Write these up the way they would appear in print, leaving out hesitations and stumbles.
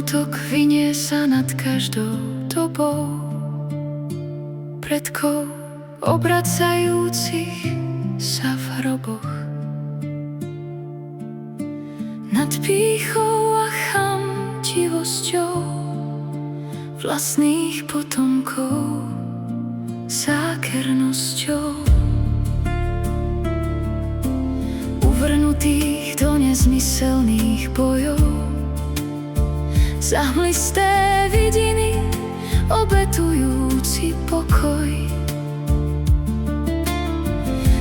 Smútok vinie sa nad každou dobou predkov obracajúcich sa v hroboch. Nad pýchou a chamtivosťou vlastných potomkov, zákernosťou uvrnutých do nezmyselných bojov, za hmlisté vidiny obetujúci pokoj.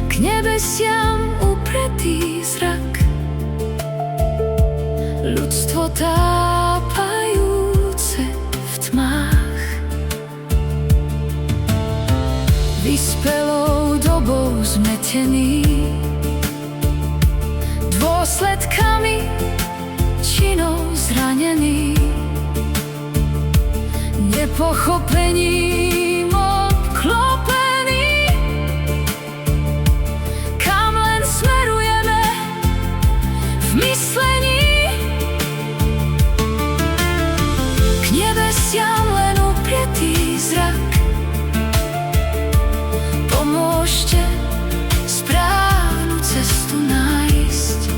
K nebesiam upretý zrak, ľudstvo tápajúce v tmách, vyspelou dobou zmetený, dôsledkami činov zranený, nepochopením obklopený. Kam len smerujeme v myslení, k nebesiam len uprietý zrak. Pomôžte správnu cestu nájsť.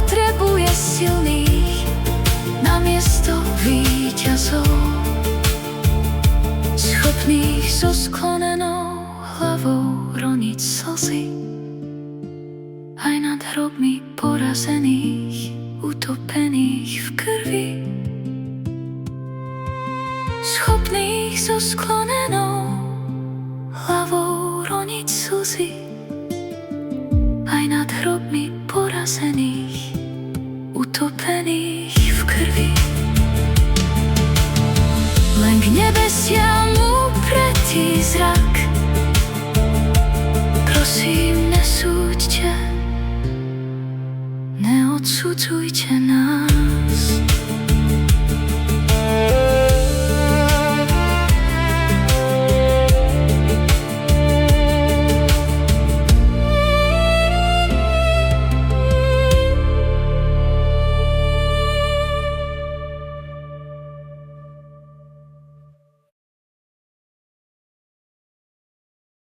Potrebuje silných namiesto víťazov, schopných so sklonenou hlavou roniť slzy aj nad hrobmi porazených, utopených v krvi. Schopných so sklonenou hlavou roniť slzy aj nad hrobmi porazených.